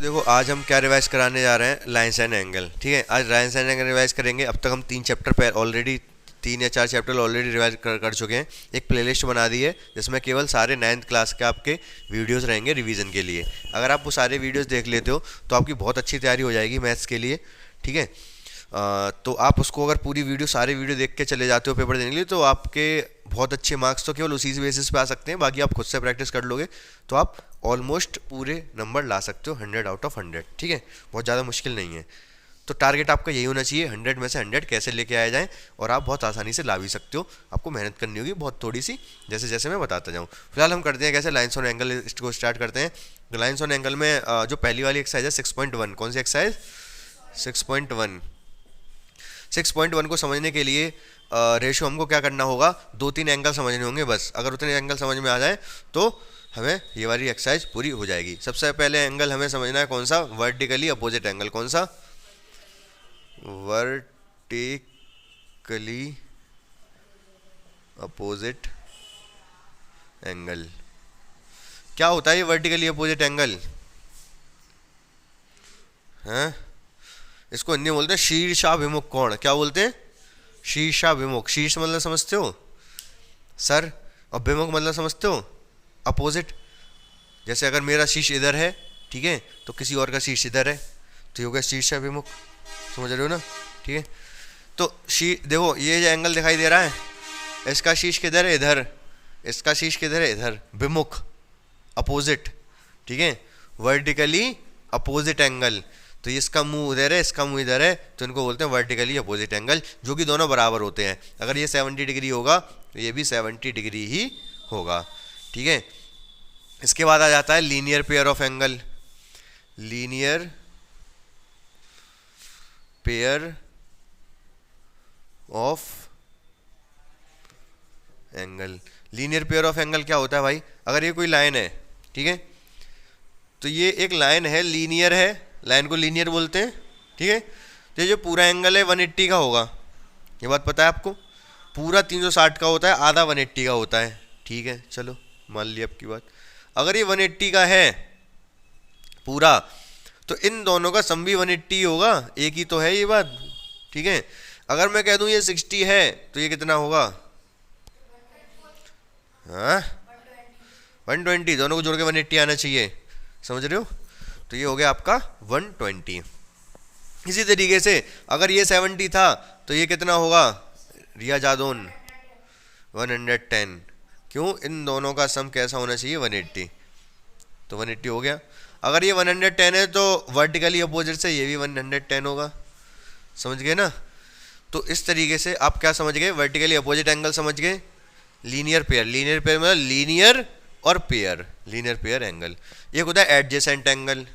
देखो आज हम क्या रिवाइज कराने जा रहे हैं, लाइंस एंड एंगल। ठीक है, आज लाइंस एंड एंगल रिवाइज करेंगे। अब तक हम 3 चैप्टर पे ऑलरेडी, 3 या 4 चैप्टर ऑलरेडी रिवाइज कर चुके हैं। एक प्लेलिस्ट बना दी है जिसमें केवल सारे 9th क्लास के आपके वीडियोस रहेंगे रिवीजन के लिए। अगर आप वो सारे वीडियोस देख लेते हो तो आपकी बहुत अच्छी तैयारी हो जाएगी मैथ्स के लिए। ठीक है, तो आप उसको अगर पूरी वीडियो, सारे वीडियो देख के चले जाते हो पेपर देने के लिए, तो आपके बहुत अच्छे मार्क्स तो केवल उसी बेसिस पे आ सकते हैं। बाकी आप खुद से प्रैक्टिस कर लोगे तो आप ऑलमोस्ट पूरे नंबर ला सकते हो, 100 आउट ऑफ 100। ठीक है, बहुत ज़्यादा मुश्किल नहीं है। तो टारगेट आपका यही होना चाहिए, 100 में से 100 कैसे लेके आया जाए, और आप बहुत आसानी से ला भी सकते हो। आपको मेहनत करनी होगी बहुत थोड़ी सी, जैसे जैसे मैं बताता जाऊँ। फिलहाल हम करते हैं कैसे, लाइन्स ऑन एंगल को स्टार्ट करते हैं। तो लाइन्स ऑन एंगल में जो पहली वाली एक्सरसाइज है 6.1, कौन सी एक्सरसाइज? 6.1। 6.1 को समझने के लिए रेशो हमको क्या करना होगा, 2-3 एंगल समझने होंगे बस। अगर उतने एंगल समझ में आ जाए तो हमें ये वाली एक्सरसाइज पूरी हो जाएगी। सबसे पहले एंगल हमें समझना है कौन सा, वर्टिकली अपोजिट एंगल। कौन सा? Vertically opposite angle. क्या होता है ये वर्टिकली अपोजिट एंगल? हैं, इसको हिंदी में बोलते हैं शीर्षाभिमुख कोण। क्या बोलते हैं? शीर्षाभिमुख। शीर्ष मतलब समझते हो सर, अभिमुख मतलब समझते हो अपोजिट। जैसे अगर मेरा शीर्ष इधर है, ठीक है, तो किसी और का शीर्ष इधर है, तो ये हो गया शीर्षाभिमुख। समझ रहे हो ना? ठीक है, तो देखो ये जो एंगल दिखाई दे रहा है, इसका शीर्ष किधर है? इधर। इसका शीर्ष किधर है? इधर। विमुख, अपोजिट। ठीक है, वर्टिकली अपोजिट एंगल। तो इसका मुंह इधर है, इसका मुंह इधर है, तो इनको बोलते हैं वर्टिकली अपोजिट एंगल, जो कि दोनों बराबर होते हैं। अगर ये 70 डिग्री होगा तो ये भी 70 डिग्री ही होगा। ठीक है, इसके बाद आ जाता है linear pair of angle. Linear pair of angle. Linear pair of angle क्या होता है भाई? अगर ये कोई लाइन है, ठीक है, तो ये एक लाइन है, लीनियर है, लाइन को लीनियर बोलते हैं। ठीक है, तो ये जो पूरा एंगल है 180 का होगा, ये बात पता है आपको। पूरा 360 का होता है, आधा 180 का होता है। ठीक है, चलो मान लिया आपकी बात। अगर ये 180 का है पूरा, तो इन दोनों का सम भी 180 होगा, एक ही तो है ये बात। ठीक है, अगर मैं कह दूं ये 60 है तो ये कितना होगा? हाँ, 120। दोनों को जोड़ के 180 आना चाहिए। समझ रहे हो? तो ये हो गया आपका 120। इसी तरीके से अगर ये 70 था तो ये कितना होगा रिया जादौन? 110। क्यों? इन दोनों का सम कैसा होना चाहिए? 180। तो 180 हो गया। अगर ये 110 है तो वर्टिकली अपोजिट से ये भी 110 होगा। समझ गए ना? तो इस तरीके से आप क्या समझ गए? वर्टिकली अपोजिट एंगल समझ गए। लीनियर पेयर, लीनियर पेयर मतलब लीनियर और पेयर, लीनियर पेयर एंगल। एक होता है एडजेसेंट एंगल।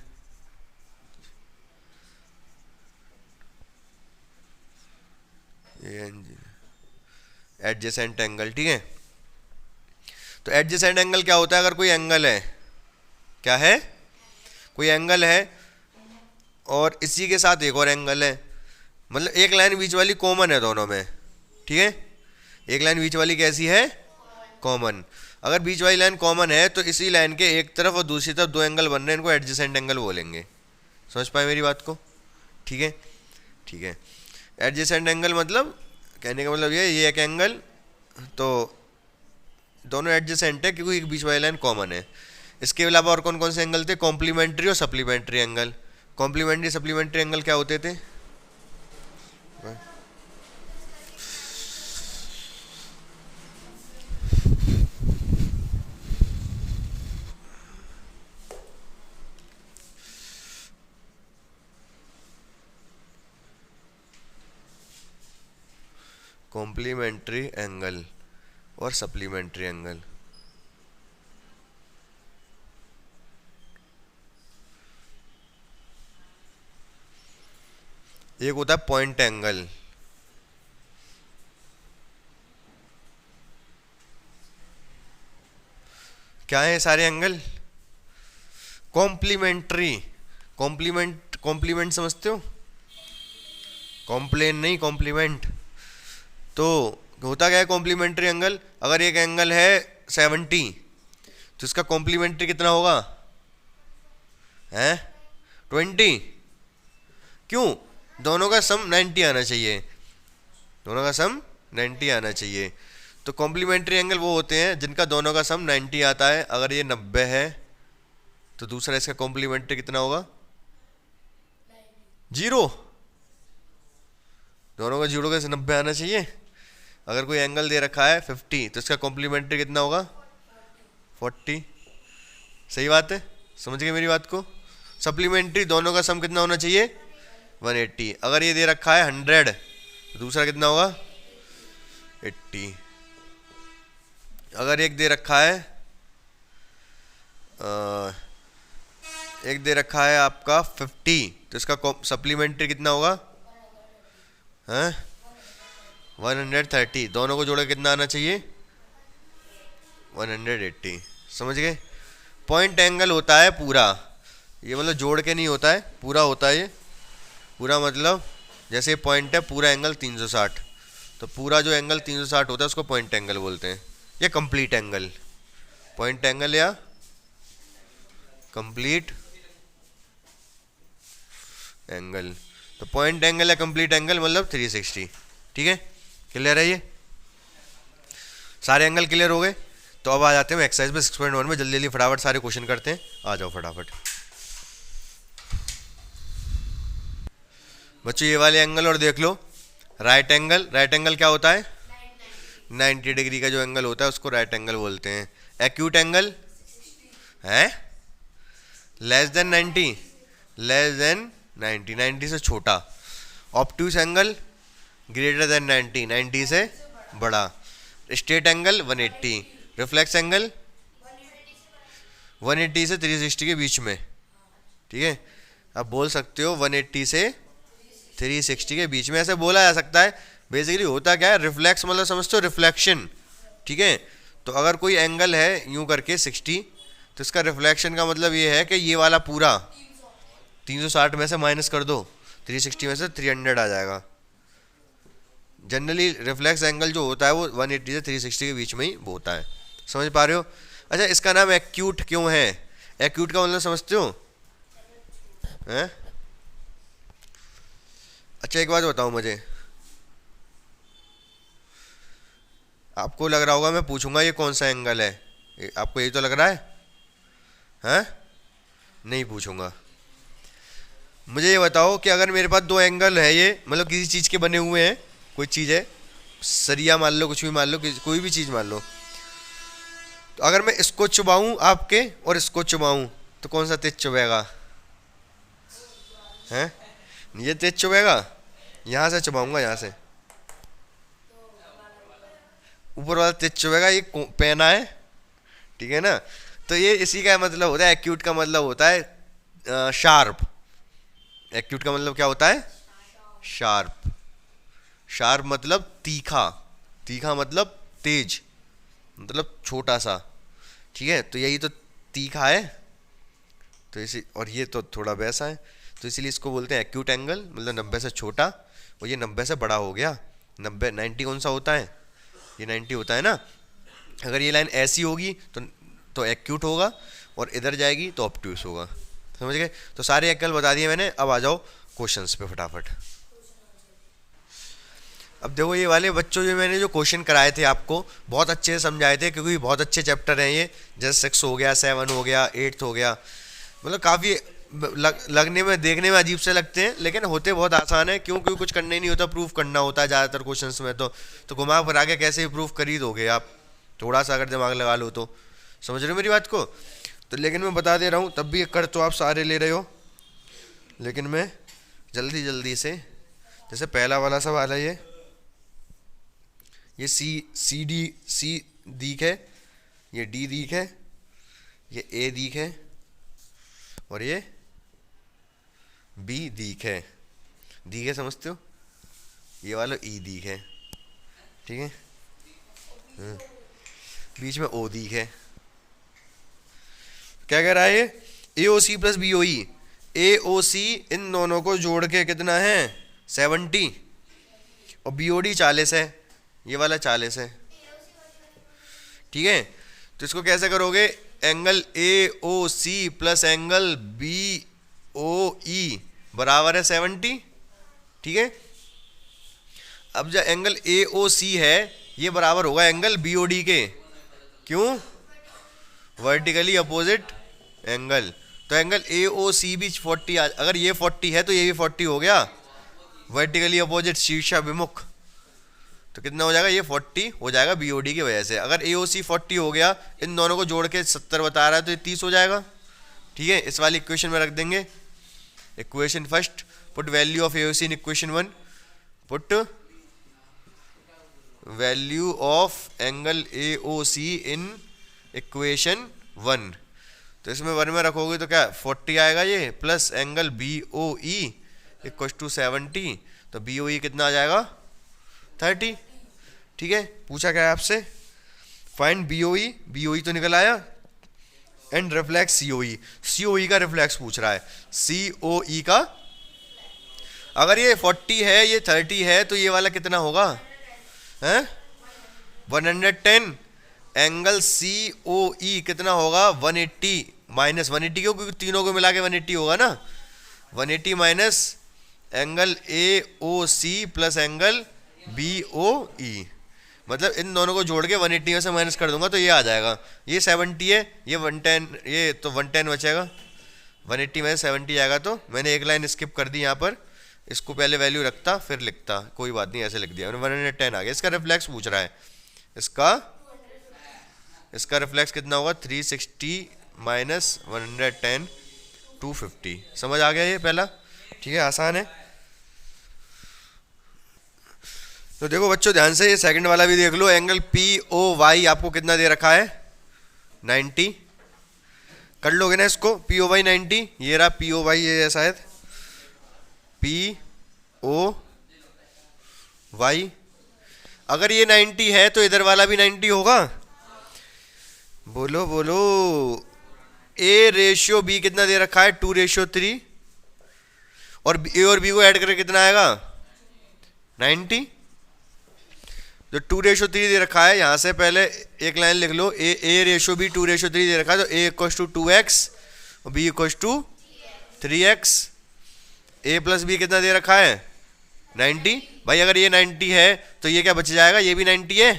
एडजेसेंट एंगल, ठीक है। तो एडजेसेंट एंगल क्या होता है? अगर कोई एंगल है, क्या है? कोई एंगल है और इसी के साथ एक और एंगल है, मतलब एक लाइन बीच वाली कॉमन है दोनों में। ठीक है, एक लाइन बीच वाली कैसी है? कॉमन। अगर बीच वाली लाइन कॉमन है तो इसी लाइन के एक तरफ और दूसरी तरफ दो एंगल बन रहे हैं, इनको एडजेसेंट एंगल बोलेंगे। समझ पाए मेरी बात को? ठीक है, ठीक है। एडजेसेंट एंगल मतलब, कहने का मतलब ये एक एंगल, तो दोनों एडजेसेंट है क्योंकि एक बीच वाली लाइन कॉमन है। इसके अलावा और कौन कौन से एंगल थे? कॉम्प्लीमेंट्री और supplementary angle. Complementary supplementary angle क्या होते थे? कॉम्प्लीमेंट्री एंगल और सप्लीमेंट्री एंगल। एक होता है पॉइंट एंगल। क्या है सारे एंगल? कॉम्प्लीमेंट्री। कॉम्प्लीमेंट, कॉम्प्लीमेंट समझते हो? कॉम्प्लेन नहीं, कॉम्प्लीमेंट। तो होता क्या है कॉम्प्लीमेंट्री एंगल? अगर एक एंगल है 70 तो इसका कॉम्प्लीमेंट्री कितना होगा? है 20। क्यों? दोनों का सम 90 आना चाहिए, दोनों का सम 90 आना चाहिए। तो कॉम्प्लीमेंट्री एंगल वो होते हैं जिनका दोनों का सम 90 आता है। अगर ये 90 है तो दूसरा इसका कॉम्प्लीमेंट्री कितना होगा? 0। दोनों का 0 का 90 आना चाहिए। अगर कोई एंगल दे रखा है 50 तो इसका कॉम्प्लीमेंट्री कितना होगा? 40। सही बात है, समझ गए मेरी बात को? सप्लीमेंट्री दोनों का सम कितना होना चाहिए? 180। अगर ये दे रखा है 100 तो दूसरा कितना होगा? 80। अगर एक दे रखा है एक दे रखा है आपका 50 तो इसका सप्लीमेंट्री कितना होगा? हैं? 130। दोनों को जोड़ के कितना आना चाहिए? 180। समझ गए? पॉइंट एंगल होता है पूरा, ये मतलब जोड़ के नहीं होता है, पूरा होता है ये। पूरा मतलब जैसे पॉइंट है, पूरा एंगल 360, तो पूरा जो एंगल 360 होता है उसको पॉइंट एंगल बोलते हैं, या कंप्लीट एंगल। पॉइंट एंगल या कंप्लीट एंगल। तो पॉइंट एंगल या कंप्लीट एंगल मतलब 360। ठीक है, क्लियर है? ये सारे एंगल क्लियर हो गए। तो अब आ जाते हैं एक्सरसाइज में 6.1 में। जल्दी जल्दी फटाफट सारे क्वेश्चन करते हैं, आ जाओ फटाफट। बच्चों ये वाले एंगल और देख लो। राइट एंगल, राइट एंगल क्या होता है? 90 डिग्री का जो एंगल होता है उसको राइट एंगल बोलते हैं। एक्यूट एंगल है लेस देन 90, लेस देन 90, 90 से छोटा। ऑब्ट्यूस एंगल ग्रेटर देन 90, 90 से बड़ा। Straight angle 180। रिफ्लेक्स एंगल 180 से 360 के बीच में। ठीक है, आप बोल सकते हो 180 से 360 के बीच में, ऐसे बोला जा सकता है। बेसिकली होता क्या है, रिफ्लेक्स मतलब समझते हो रिफ्लेक्शन। ठीक है, तो अगर कोई एंगल है यूं करके 60 तो इसका रिफ्लेक्शन का मतलब ये है कि ये वाला पूरा 360 में से माइनस कर दो, 360 में से 300 आ जाएगा। जनरली रिफ्लेक्स एंगल जो होता है वो 180 से 360 के बीच में ही वो होता है। समझ पा रहे हो? अच्छा, इसका नाम एक्यूट क्यों है? एक्यूट का मतलब समझते हो? हैं? अच्छा एक बात बताओ मुझे, आपको लग रहा होगा मैं पूछूंगा ये कौन सा एंगल है, आपको यही तो लग रहा है? हैं? नहीं पूछूंगा। मुझे ये बताओ कि अगर मेरे पास दो एंगल है, ये मतलब किसी चीज़ के बने हुए हैं, कोई चीज़ है, सरिया मान लो, कुछ भी मान लो, कोई भी चीज़ मान लो, तो अगर मैं इसको चुबाऊं आपके और इसको चुबाऊं तो कौन सा तेज चुभेगा? हैं? ये तेज चुभेगा। यहाँ से चुबाऊंगा, यहाँ से ऊपर वाला तेज चुभेगा, ये पेना है। ठीक है ना? तो ये इसी का मतलब होता है, एक्यूट का मतलब होता है शार्प। एक्यूट का मतलब क्या होता है? शार्प। शार्प मतलब तीखा, तीखा मतलब तेज, मतलब छोटा सा। ठीक है, तो यही तो तीखा है, तो इसी, और ये तो थोड़ा वैसा है, तो इसीलिए इसको बोलते हैं एक्यूट एंगल, मतलब 90 से छोटा, और ये 90 से बड़ा हो गया। 90 कौन सा होता है? ये 90 होता है ना। अगर ये लाइन ऐसी होगी तो एक्यूट होगा, और इधर जाएगी तो ऑब्ट्यूस होगा। समझ गए? तो सारे एंगल बता दिए मैंने। अब आ जाओ क्वेश्चंस पे फटाफट। अब देखो ये वाले बच्चों, जो मैंने जो क्वेश्चन कराए थे आपको बहुत अच्छे से समझाए थे, क्योंकि बहुत अच्छे चैप्टर हैं ये। जैसे 6 हो गया, 7 हो गया, 8 हो गया, मतलब काफ़ी लगने में, देखने में अजीब से लगते हैं, लेकिन होते बहुत आसान है। क्यों? क्योंकि कुछ करना ही नहीं होता, प्रूफ करना होता है ज़्यादातर क्वेश्चंस में। तो घुमा फिरा के कैसे भी प्रूफ कर ही दोगे आप, थोड़ा सा अगर दिमाग लगा लो तो। समझ रहे हो मेरी बात को? तो लेकिन मैं बता दे रहा हूँ, तब भी कर तो आप सारे ले रहे हो, लेकिन मैं जल्दी जल्दी से, जैसे पहला वाला सवाल है, ये सी दीख है, ये डी दीख है, ये ए दीख है, और ये बी दीख है। दीख है समझते हो? ये वाला ई दीख है। ठीक है, बीच में ओ दीख है। क्या कह रहा है ये? ए O C plus B O ई। ए ओ सी इन दोनों को जोड़ के कितना है? 70, और बी ओ डी 40 है, ये वाला 40 है। ठीक है, तो इसको कैसे करोगे? Angle A O C plus angle B O बराबर है 70, ठीक है। अब जो एंगल ए ओ सी है ये बराबर होगा एंगल बी ओ डी के, क्यों? Vertically opposite angle. तो एंगल ए ओ सी भी 40, अगर ये 40 है तो ये भी 40 हो गया, वर्टिकली अपोजिट शीर्षाभिमुख। तो कितना हो जाएगा? ये 40 हो जाएगा बीओडी की वजह से। अगर एओसी 40 हो गया, इन दोनों को जोड़ के 70 बता रहा है, तो ये 30 हो जाएगा, ठीक है। इस वाली इक्वेशन में रख देंगे। Equation first, put value of AOC in equation 1, put value of angle AOC in equation 1। तो इसमें 1 में रखोगे तो क्या 40 आएगा ये, plus angle B O E equal to 70, तो बी ओ ई कितना आ जाएगा? 30, ठीक है। पूछा क्या है आपसे? फाइंड बी ओ ई तो निकल आया, एंड रिफ्लेक्स सी ओ ई। सी ओ ई का रिफ्लेक्स पूछ रहा है, सी ओ ई का। अगर ये 40 है, ये 30 है, तो ये वाला कितना होगा? हैं 110। एंगल सी ओ ई कितना होगा? 180 माइनस 180 क्यों? क्योंकि तीनों को मिला के 180 होगा ना। 180 minus angle A O C plus angle B O E, मतलब इन दोनों को जोड़ के 180 में से माइनस कर दूंगा तो ये आ जाएगा। ये 70 है, ये 110, ये तो 110 बचेगा। 180 में से 70 आएगा, तो मैंने एक लाइन स्किप कर दी यहाँ पर। इसको पहले वैल्यू रखता फिर लिखता, कोई बात नहीं, ऐसे लिख दिया मैंने। 110 आ गया। इसका रिफ्लेक्स पूछ रहा है, इसका रिफ्लेक्स कितना होगा? 360 माइनस 110 250। समझ आ गया ये पहला, ठीक है, आसान है। तो देखो बच्चों ध्यान से, ये सेकंड वाला भी देख लो। एंगल पी ओ वाई आपको कितना दे रखा है? 90। कर लोगे ना इसको? पी ओ वाई 90, ये रहा पी ओ वाई, ये है शायद पी ओ वाई। अगर ये 90 है तो इधर वाला भी 90 होगा। बोलो बोलो। ए रेशियो बी कितना दे रखा है? 2:3, और ए और बी को ऐड करके कितना आएगा? 90। जो 2:3 दे रखा है, यहां से पहले एक लाइन लिख लो। ए रेशियो बी 2:3 दे रखा है, तो ए इक्वल्स टू 2x और B equals to 3x। A plus B कितना दे रखा है? 90। भाई अगर ये 90 है तो ये क्या बच जाएगा? ये भी 90 है,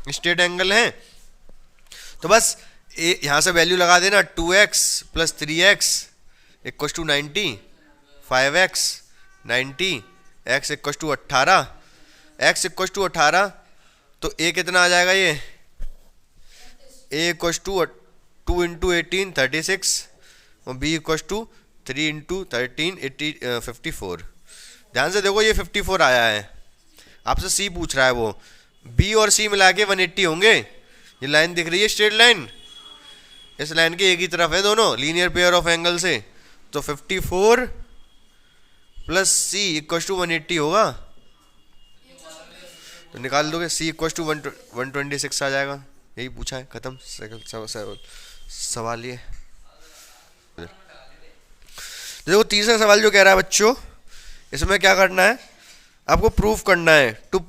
स्ट्रेट एंगल है। तो बस यहां से वैल्यू लगा देना, 2x plus 3x equals to 90, 5x 90, x equals to 18, x equals to 18। तो a कितना आ जाएगा? ये a इक्वल्स टू 2 इंटू 18 36, और b इक्वल्स टू 3 इंटू 13 54। ध्यान से देखो, ये 54 आया है। आपसे c पूछ रहा है, वो b और c मिला के 180 होंगे। ये लाइन दिख रही है स्ट्रेट लाइन, इस लाइन के एक ही तरफ है दोनों, लीनियर पेयर ऑफ एंगल से। तो 54 प्लस c इक्वल्स टू 180 होगा। तो निकाल दोगे, c इक्वल्स टू 126 आ जाएगा। यही पूछा है, खत्म सवाल ये। देखो तीसरा सवाल जो कह रहा है बच्चों, इसमें क्या करना है? आपको प्रूफ करना है। To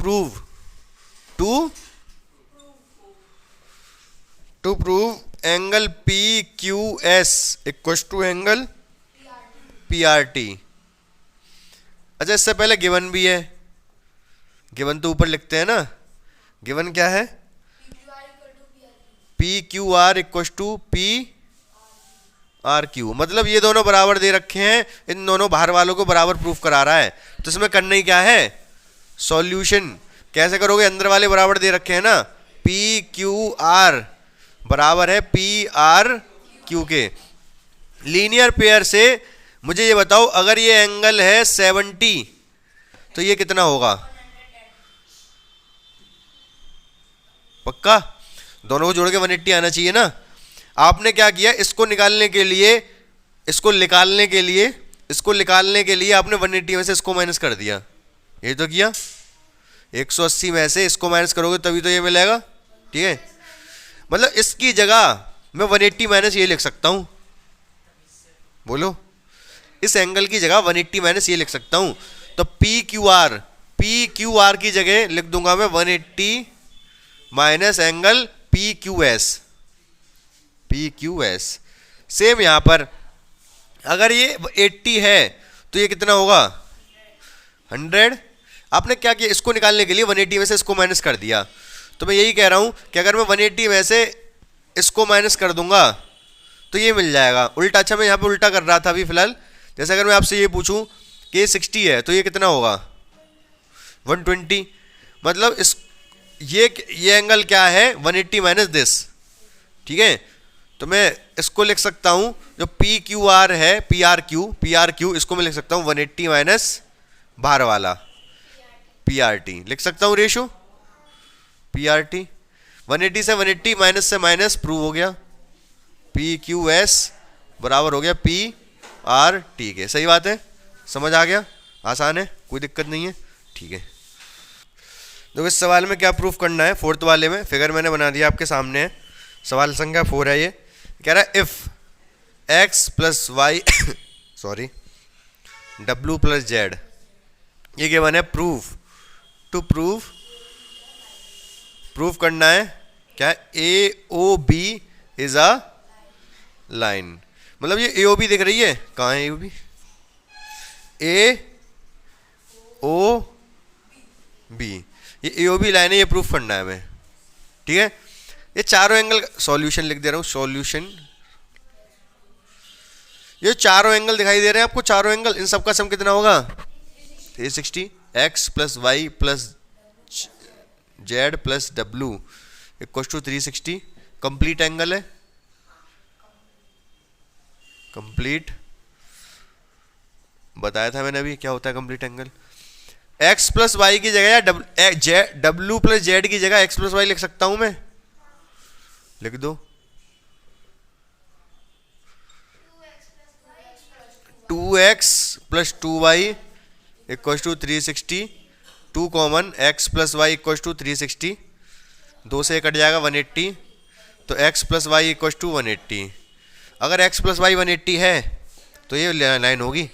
prove angle P Q S equals to angle P R T. अच्छा, इससे पहले गिवन भी है। गिवन तो ऊपर लिखते हैं ना। गिवन क्या है? P Q R equals to P R Q. मतलब ये दोनों बराबर दे रखे हैं, इन दोनों बाहर वालों को बराबर प्रूफ करा रहा है। तो इसमें करना ही क्या है? सॉल्यूशन। कैसे करोगे? अंदर वाले बराबर दे रखे हैं ना, पी क्यू आर बराबर है पी आर क्यू के। लीनियर पेयर से मुझे ये बताओ, अगर ये एंगल है 70 तो ये कितना होगा? पक्का? दोनों को जोड़ के 180 आना चाहिए ना। आपने क्या किया? इसको निकालने के लिए आपने 180 में से इसको माइनस कर दिया। ये तो किया। 180 में से इसको माइनस करोगे तभी तो ये मिलेगा, ठीक है। मतलब इसकी जगह मैं 180 माइनस ये लिख सकता हूं। बोलो, इस एंगल की जगह 180 माइनस ये लिख सकता हूं। तो पी क्यू आर की जगह लिख दूंगा मैं 180 minus angle P Q S. Same यहां पर अगर ये 80 है तो ये कितना होगा 100। आपने क्या किया, इसको निकालने के लिए 180 में से इसको माइनस कर दिया। तो मैं यही कह रहा हूं कि अगर मैं 180 में से इसको माइनस कर दूंगा तो ये मिल जाएगा उल्टा। अच्छा मैं यहाँ पे उल्टा कर रहा था अभी फिलहाल। जैसे अगर मैं आपसे ये पूछूं कि ये 60 है तो ये कितना होगा 120। मतलब इस ये एंगल क्या है 180 माइनस दिस। ठीक है, तो मैं इसको लिख सकता हूं जो पी क्यू आर है, पी आर क्यू इसको मैं लिख सकता हूं 180 माइनस बाहर वाला पी आर टी लिख सकता हूं रेशो पी आर टी। 180 से 180 माइनस से माइनस प्रूव हो गया, पी क्यू एस बराबर हो गया पी आर टी के। सही बात है, समझ आ गया, आसान है, कोई दिक्कत नहीं है। ठीक है, तो इस सवाल में क्या प्रूफ करना है, फोर्थ वाले में फिगर मैंने बना दिया आपके सामने है, सवाल संख्या 4 है। ये कह रहा है if x plus y sorry डब्ल्यू प्लस जेड, ये क्या बना है प्रूफ, टू प्रूफ करना है क्या, A O B is a line. मतलब ये ए ओ बी दिख रही है, कहाँ है ए ओ बी, ए ओ बी, ये ए ओ बी लाइन है, ये प्रूफ करना है हमें। ठीक है, ये चारों एंगल सॉल्यूशन लिख दे रहा हूं, सॉल्यूशन। ये चारों एंगल दिखाई दे रहे हैं आपको, चारों एंगल, इन सबका सम कितना होगा 360, x plus y plus z plus डब्ल्यू इक्वल टू 360। कंप्लीट एंगल है, कंप्लीट बताया था मैंने अभी क्या होता है complete angle. X plus y की जगह या डब्ल्यू प्लस जेड की जगह एक्स प्लस वाई लिख सकता हूं मैं, लिख दो 2x plus 2y equal to 360, 2 common x plus y equal to 360, 2 से कट जाएगा 180, तो x plus y equal to 180। अगर x प्लस वाई 180 है तो ये लाइन होगी,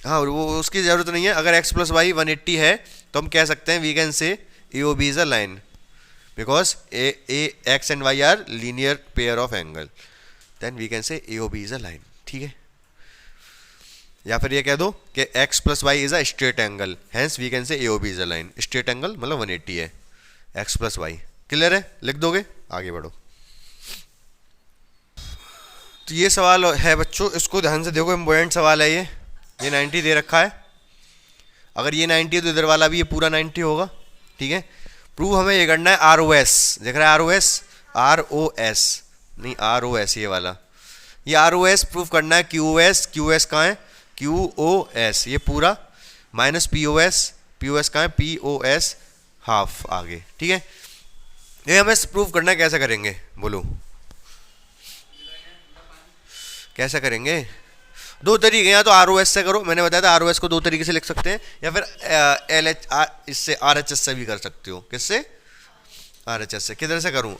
हाँ वो उसकी ज़रूरत नहीं है। अगर x प्लस वाई 180 है तो हम कह सकते हैं we can say A O B is a line because x and y are linear pair of angle, then we can say A O B is a line. ठीक है, या फिर ये कह दो कि x plus y is a straight angle, hence we can say A O B is a line. Straight angle मतलब 180 है, x प्लस वाई। क्लियर है, लिख दोगे, आगे बढ़ो। तो ये सवाल है बच्चों, इसको ध्यान से देखो, इम्पोर्टेंट सवाल है ये 90 दे रखा है। अगर ये 90 है तो इधर वाला भी ये पूरा 90 होगा। ठीक है, प्रूव हमें ये करना है आर ओ एस, देख रहा है आर ओ एस नहीं आर ओ एस, ये वाला, ये आर ओ एस प्रूव करना है। क्यू एस कहाँ है, क्यू ओ एस ये पूरा माइनस पी ओ एस कहाँ है, पी ओ एस हाफ आगे। ठीक है, ये हमें प्रूव करना है, कैसे करेंगे बोलो, कैसे करेंगे। दो तरीके, या तो आर ओ एस से करो, मैंने बताया था आर ओ एस को दो तरीके से लिख सकते हैं, या फिर एल एच इससे आर एच एस से भी कर सकते हो। किससे, आर एच एस से। किधर से करूँ,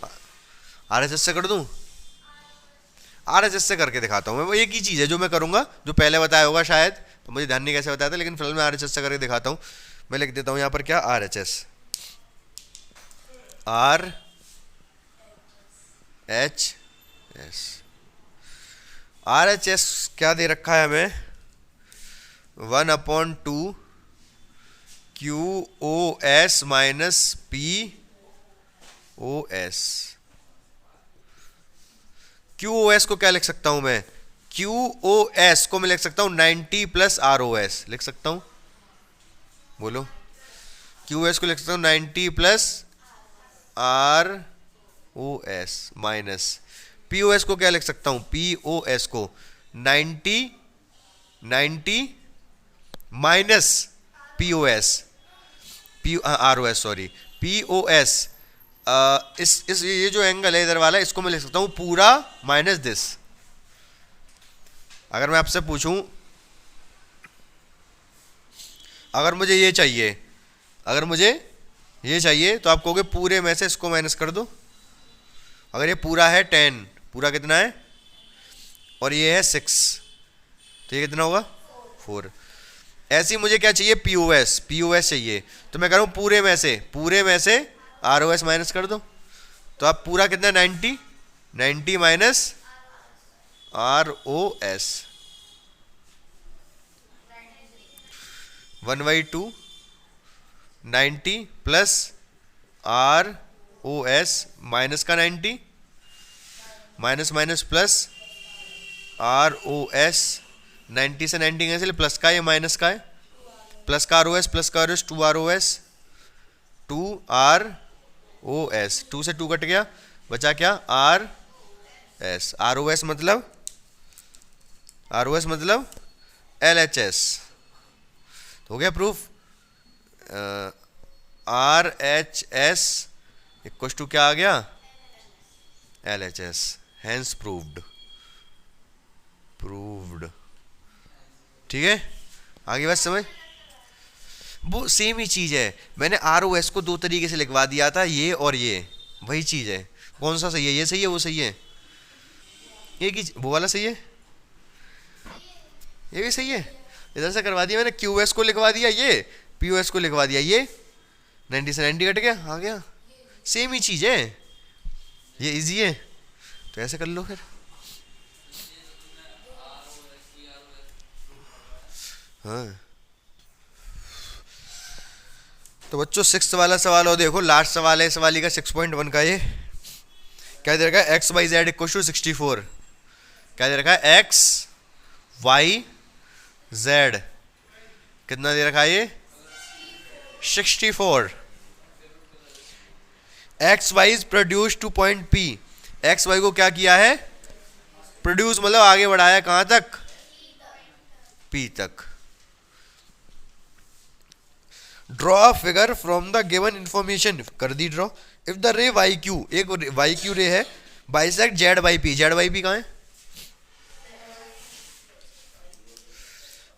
आर एच एस से कर दूँ, आर एच एस से करके दिखाता हूँ मैं। वो एक ही चीज़ है जो मैं करूँगा, जो पहले बताया होगा शायद, तो मुझे ध्यान नहीं कैसे बताया था, लेकिन फिलहाल मैं आर एच एस से करके दिखाता हूँ। मैं लिख देता हूँ यहाँ पर क्या, R H S, R H S. R H S क्या दे रखा है हमें, 1/2 Q O S minus P O S. Q O S को क्या लिख सकता हूं मैं, क्यू ओ एस को मैं लिख सकता हूं 90 प्लस आर ओ एस, लिख सकता हूं, बोलो। क्यू एस को लिख सकता हूं 90 plus R O S minus P O S को क्या लिख सकता हूं, पी ओ एस को 90 minus P O S, R O S sorry, P O S. इस ये जो एंगल है इधर वाला, इसको मैं लिख सकता हूं पूरा माइनस दिस। अगर मैं आपसे पूछूं, अगर मुझे ये चाहिए, अगर मुझे ये चाहिए तो आप कहोगे पूरे में से इसको माइनस कर दो। अगर ये पूरा है 10, पूरा कितना है, और ये है 6, तो ये कितना होगा 4। ऐसे ही मुझे क्या चाहिए, पी ओ एस चाहिए, तो मैं करूँ पूरे में से आर ओ एस माइनस कर दो, तो आप पूरा कितना 90 minus R O S, 1/2 90 plus R O S minus का 90 minus minus plus R O S 90 से 90 कैंसिल प्लस का ये माइनस का है प्लस का आर ओ एस प्लस का R O S 2 R O S 2 R O S 2 से 2 cut गया बचा क्या R S R O S मतलब एल एच एस हो गया proof R H S equal to क्या आ गया L H S hence proved ठीक है आगे बात समझ वो सेम ही चीज है मैंने आर ओ एस को दो तरीके से लिखवा दिया था ये और ये वही चीज है कौन सा सही है ये सही है वो सही है ये की वो वाला सही है ये भी सही है इधर से करवा दिया मैंने क्यू एस को लिखवा दिया ये पी ओ एस को लिखवा दिया ये 90 से 90 कट गया आ गया सेम ही चीज है ये इजी है तो ऐसे कर लो फिर हाँ तो बच्चों 6th वाला सवाल हो देखो लास्ट सवाल है इस वाली का 6.1 का ये क्या दे रखा है X Y Z equal to 64 क्या दे रखा है एक्स वाई जेड कितना दे रखा है ये 64 X Y is produce to point P X Y को क्या किया है प्रोड्यूस मतलब आगे बढ़ाया कहां तक पी तक draw a figure from the given information कर दी draw if the ray Y Q एक वाई क्यू रे है बाइसेक्ट जेड वाई पी कहां है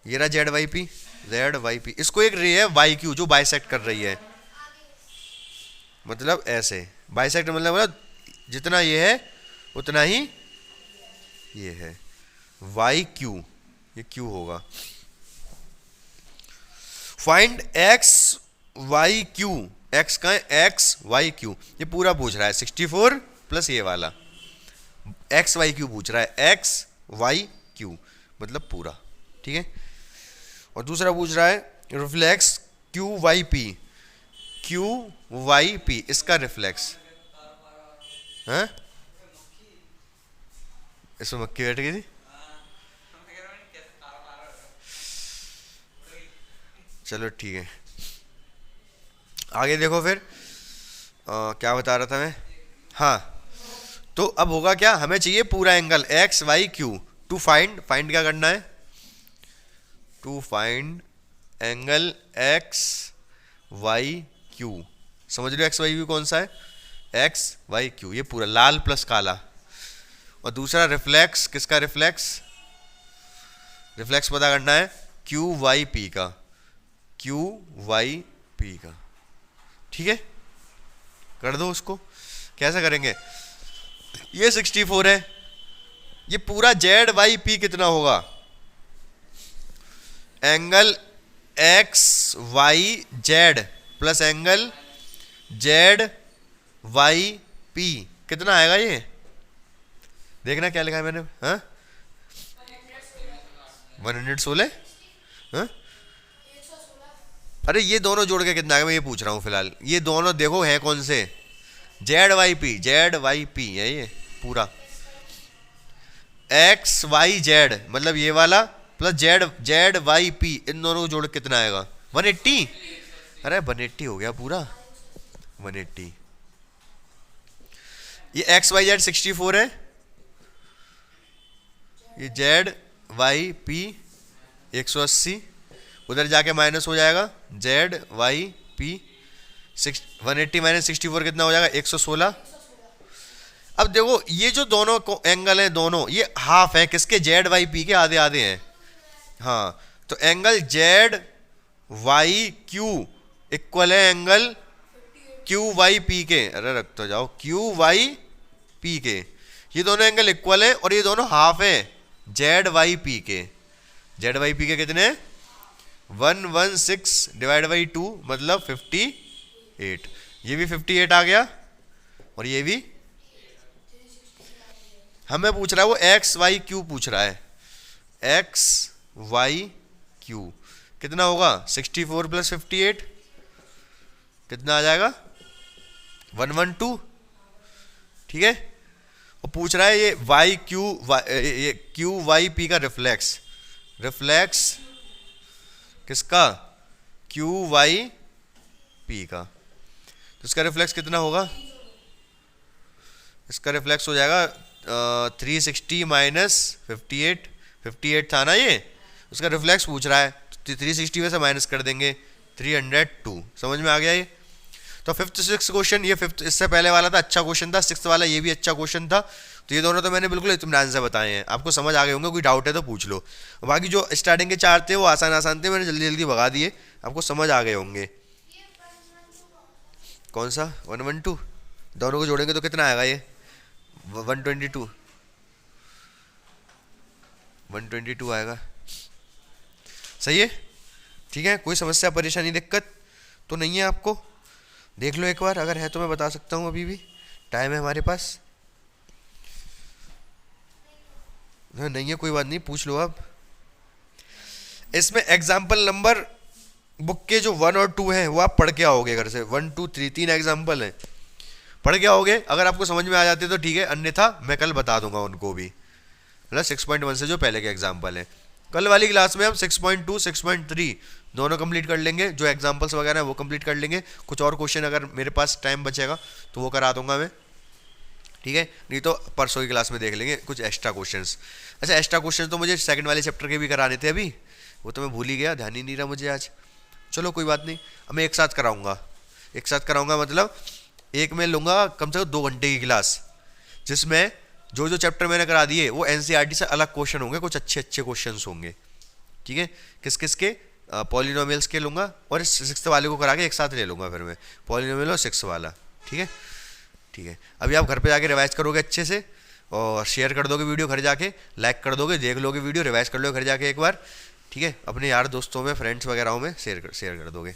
ये रहा जेड वाई पी इसको एक रे है वाई क्यू जो बाइसेक्ट कर रही है मतलब ऐसे बाइसेक्ट मतलब जितना ये है उतना ही ये है वाई क्यू ये क्यू होगा find X Y Q X का एक्स वाई क्यू ये पूरा पूछ रहा है 64 प्लस ये वाला एक्स वाई क्यू पूछ रहा है एक्स वाई क्यू मतलब पूरा ठीक है और दूसरा पूछ रहा है रिफ्लेक्स क्यू वाई पी इसका रिफ्लेक्स हाँ इसमें मक्खी बैठ गई थी चलो ठीक है आगे देखो फिर क्या बता रहा था मैं हाँ तो अब होगा क्या हमें चाहिए पूरा angle X Y Q to find क्या करना है to find angle X Y Q समझ रहे हो एक्स वाई क्यू कौन सा है एक्स वाई क्यू ये पूरा लाल प्लस काला और दूसरा रिफ्लेक्स किसका रिफ्लेक्स पता करना है क्यू वाई पी का ठीक है कर दो उसको कैसे करेंगे ये 64 है ये पूरा जेड वाई पी कितना होगा angle X Y Z plus angle Z Y P कितना आएगा ये देखना क्या लिखा है मैंने हाँ 116 हाँ अरे ये दोनों जोड़ के कितना है मैं ये पूछ रहा हूँ फिलहाल ये दोनों देखो हैं कौन से जेड वाई पी है ये पूरा एक्स वाई जेड मतलब ये वाला plus Z Y P in दोनों को जोड़ कितना आएगा 180 अरे 180 हो गया पूरा 180 ये एक्स वाई जेड 64 है ये जेड वाई पी 180 उधर जाके माइनस हो जाएगा जेड वाई पी 180 माइनस 64 कितना हो जाएगा 116 अब देखो ये जो दोनों एंगल हैं दोनों ये हाफ है किसके जेड वाई पी के आधे आधे हैं हाँ तो angle Z Y Q equal है एंगल क्यू वाई पी के अरे रख तो जाओ क्यू वाई पी के ये दोनों एंगल इक्वल है और ये दोनों हाफ है जेड वाई पी के कितने 116 डिवाइड बाई 2 मतलब 58 ये भी 58 आ गया और ये भी हमें पूछ रहा है वो एक्स वाई क्यू पूछ रहा है एक्स वाई क्यू कितना होगा 64 प्लस 58 कितना आ जाएगा 112। ठीक है, और पूछ रहा है ये वाई क्यू ये क्यू वाई पी का रिफ्लेक्स किसका क्यू वाई पी का, तो इसका रिफ्लेक्स कितना होगा, इसका रिफ्लेक्स हो जाएगा 360 माइनस 58 था ना ये, उसका रिफ्लेक्स पूछ रहा है तो 360 में से माइनस कर देंगे 302। समझ में आ गया ये। तो फिफ्थ सिक्स क्वेश्चन, ये फिफ्थ इससे पहले वाला था अच्छा क्वेश्चन था, सिक्स वाला ये भी अच्छा क्वेश्चन था। तो ये दोनों तो मैंने बिल्कुल इत्मीनान से बताए हैं, आपको समझ आ गए होंगे, कोई डाउट है तो पूछ लो। बाकी जो स्टार्टिंग के चार थे वो आसान थे, मैंने जल्दी जल्दी भगा दिए, आपको समझ आ गए होंगे। कौन सा 112, दोनों को जोड़ेंगे तो कितना आएगा ये 122 आएगा। सही है, ठीक है, कोई समस्या परेशानी दिक्कत तो नहीं है आपको, देख लो एक बार, अगर है तो मैं बता सकता हूँ, अभी भी टाइम है हमारे पास। नहीं है कोई बात नहीं, पूछ लो आप। इसमें एग्जाम्पल नंबर बुक के जो 1 और 2 हैं वो आप पढ़ के आओगे घर से, 1 2 3 तीन एग्जाम्पल हैं, पढ़ के आओगे। अगर आपको समझ में आ जाते तो ठीक है, अन्यथा मैं कल बता दूंगा उनको भी, मतलब 6.1 से जो पहले के एग्जाम्पल है। कल वाली क्लास में हम 6.2 6.3 दोनों कंप्लीट कर लेंगे, जो एग्जाम्पल्स वगैरह है वो कंप्लीट कर लेंगे। कुछ और क्वेश्चन अगर मेरे पास टाइम बचेगा तो वो करा दूंगा मैं, ठीक है, नहीं तो परसों की क्लास में देख लेंगे कुछ एक्स्ट्रा क्वेश्चंस। अच्छा, एक्स्ट्रा क्वेश्चन तो मुझे सेकंड वाले चैप्टर के भी कराने थे अभी, वो तो मैं भूल ही गया, ध्यान ही नहीं रहा मुझे आज। चलो कोई बात नहीं, अब मैं एक साथ कराऊंगा, मतलब एक में लूँगा कम से कम 2 घंटे की क्लास, जिसमें जो जो चैप्टर मैंने करा दिए वो एनसीईआरटी से अलग क्वेश्चन होंगे, कुछ अच्छे क्वेश्चन होंगे, ठीक है। किस किस के, पॉलिनोमियल्स के लूँगा, और इस सिक्स्थ वाले को करा के एक साथ ले लूँगा फिर मैं, पॉलिनोमियल और सिक्स वाला, ठीक है। ठीक है, अभी आप घर पे जाके रिवाइज करोगे अच्छे से, और शेयर कर दोगे वीडियो घर जाके, लाइक कर दोगे, देख लोगे वीडियो, रिवाइज कर लोगे घर जाके एक बार, ठीक है, अपने यार दोस्तों में, फ्रेंड्स वगैरह में शेयर कर दोगे।